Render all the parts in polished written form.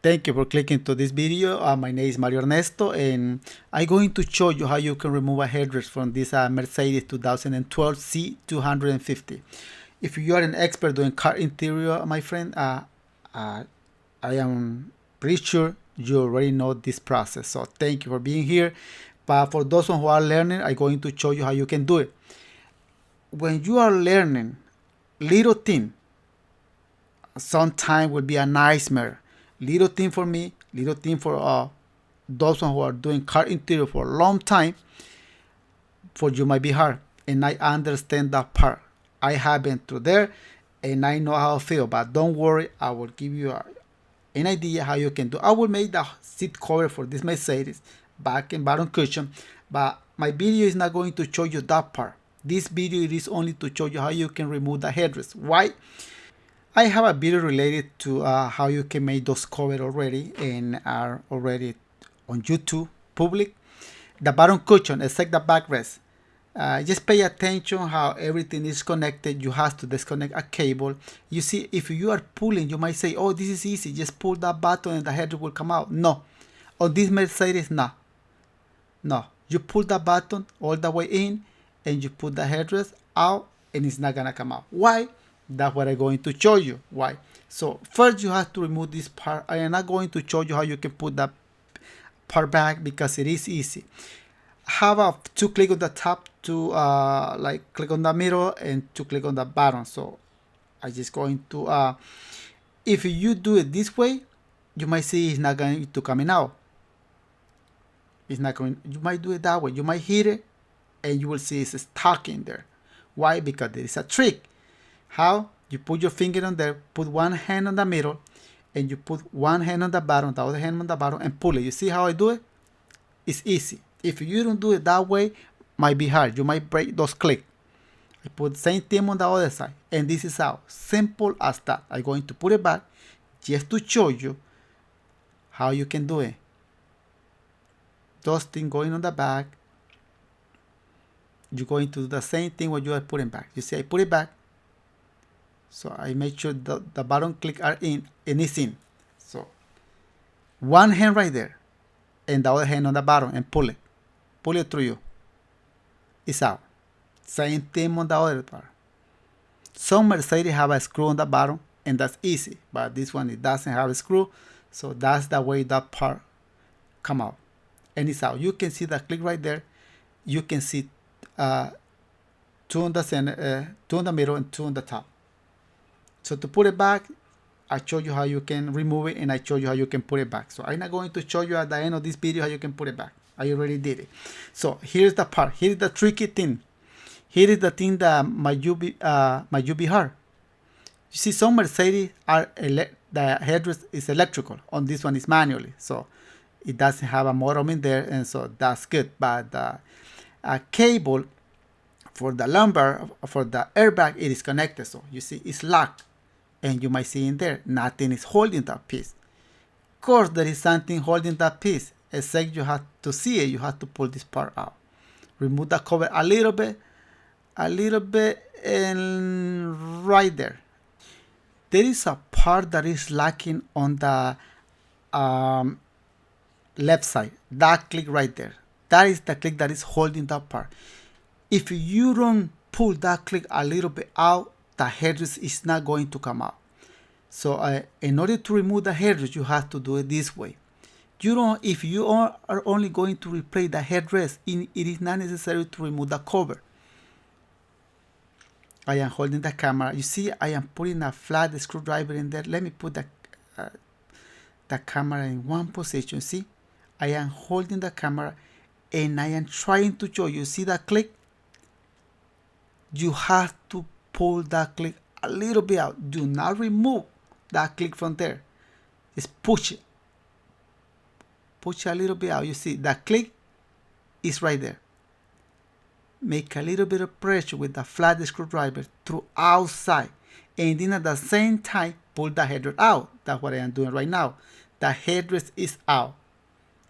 Thank you for clicking to this video. My name is Mario Ernesto, and I'm going to show you how you can remove a headrest from this Mercedes 2012 C250. If you are an expert doing car interior, my friend, I am pretty sure you already know this process. So thank you for being here. But for those who are learning, I'm going to show you how you can do it. When you are learning, little thing sometimes will be a nightmare. Little thing for me, little thing for those who are doing car interior for a long time. For you might be hard, and I understand that part. I have been through there, and I know how I feel. But don't worry, I will give you an idea how you can do. I will make the seat cover for this Mercedes, back and bottom cushion, but my video is not going to show you that part. This video is only to show you how you can remove the headrest. Why? I have a video related to how you can make those covers already and are already on YouTube public. The bottom cushion, except the backrest. Just pay attention how everything is connected. You have to disconnect a cable. You see, if you are pulling, you might say, oh, this is easy. Just pull that button and the headrest will come out. No. On this Mercedes, no. No. You pull the button all the way in and you put the headrest out and it's not going to come out. Why? That's what I'm going to show you. Why? So first you have to remove this part. I am not going to show you how you can put that part back because it is easy. Have a two click on the top, to like click on the middle and to click on the bottom. So I just going to if you do it this way, you might see it's not going to coming out. It's not going. You might do it that way. You might hit it and you will see it's stuck in there. Why? Because there is a trick. How? You put your finger on there, put one hand on the middle, and you put one hand on the bottom, the other hand on the bottom, and pull it. You see how I do it? It's easy. If you don't do it that way, might be hard. You might break those clicks. I put the same thing on the other side, and this is how simple as that. I'm going to put it back just to show you how you can do it. Those things going on the back. You're going to do the same thing when you are putting back. You see, I put it back. So I make sure the bottom click are in and it's in. So one hand right there and the other hand on the bottom and pull it. Pull it through you. It's out. Same thing on the other part. Some Mercedes have a screw on the bottom and that's easy. But this one, it doesn't have a screw. So that's the way that part come out. And it's out. You can see the click right there. You can see two on the center, two on the middle and two on the top. So to put it back, I show you how you can remove it and I show you how you can put it back. So I'm not going to show you at the end of this video how you can put it back. I already did it. So here's the part. Here's the tricky thing. Here is the thing that might be hard. You see, some Mercedes are the headrest is electrical. On this one is manually. So it doesn't have a motor in there, and so that's good. But the cable for the lumbar, for the airbag, it is connected. So you see, it's locked. And you might see in there, nothing is holding that piece. Of course, there is something holding that piece. Except you have to see it, you have to pull this part out. Remove the cover a little bit, and right there. There is a part that is lacking on the left side. That click right there. That is the click that is holding that part. If you don't pull that click a little bit out, the headrest is not going to come out. So in order to remove the headrest, you have to do it this way. If you are only going to replace the headrest, it is not necessary to remove the cover. I am holding the camera. You see, I am putting a flat screwdriver in there. Let me put the camera in one position. See, I am holding the camera and I am trying to show you. See that click? You have to pull that click a little bit out. Do not remove that click from there. Just push it. Push a little bit out. You see, that click is right there. Make a little bit of pressure with the flat screwdriver through outside. And then at the same time, pull the headrest out. That's what I am doing right now. The headrest is out.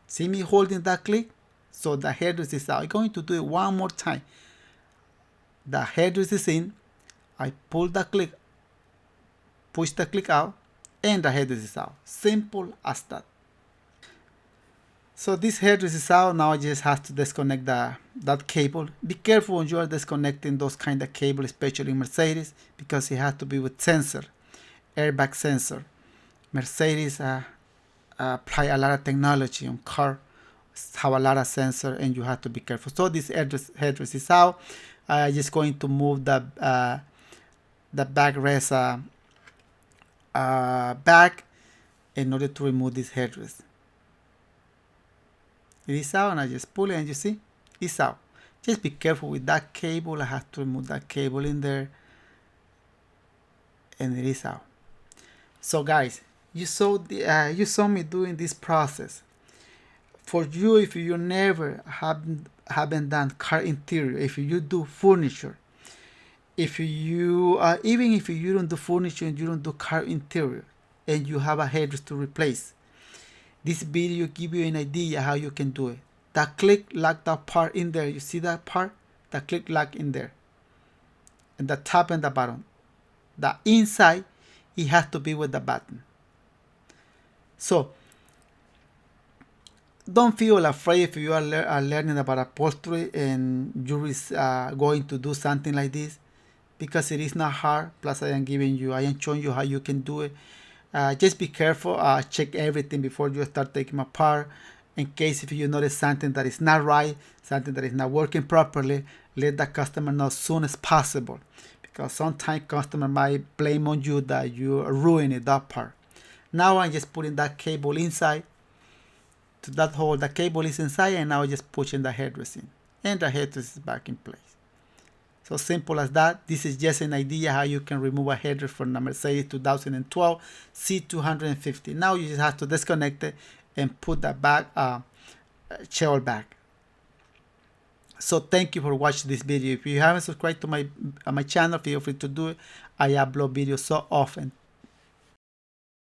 See me holding that click? So the headrest is out. I'm going to do it one more time. The headrest is in. I pull the click, push the click out, and the headrest is out. Simple as that. So this headrest is out. Now I just have to disconnect that cable. Be careful when you are disconnecting those kind of cables, especially in Mercedes, because it has to be with sensor, airbag sensor. Mercedes apply a lot of technology on car, have a lot of sensor, and you have to be careful. So this headrest is out. I'm just going to move the backrest back in order to remove this headrest. It is out, and I just pull it, and you see it's out. Just be careful with that cable. I have to remove that cable in there, and it is out. So guys, you saw me doing this process. For you, if you never haven't done car interior, if you do furniture, if you even if you don't do furniture and you don't do car interior, and you have a headrest to replace, this video give you an idea how you can do it. That click lock, that part in there, you see that part, that click lock in there, and the top and the bottom. The inside, it has to be with the button. So don't feel afraid if you are learning about upholstery and you're going to do something like this, because it is not hard. Plus I am showing you how you can do it. Just be careful, check everything before you start taking apart. In case if you notice something that is not right, something that is not working properly, let the customer know as soon as possible, because sometimes customer might blame on you that you are ruining that part. Now I'm just putting that cable inside to that hole. The cable is inside, and now I'm just pushing the headrest in, and the headrest is back in place. So simple as that. This is just an idea how you can remove a headrest from the Mercedes 2012 C250. Now you just have to disconnect it and put that back, shell back. So thank you for watching this video. If you haven't subscribed to my channel, feel free to do it. I upload videos so often.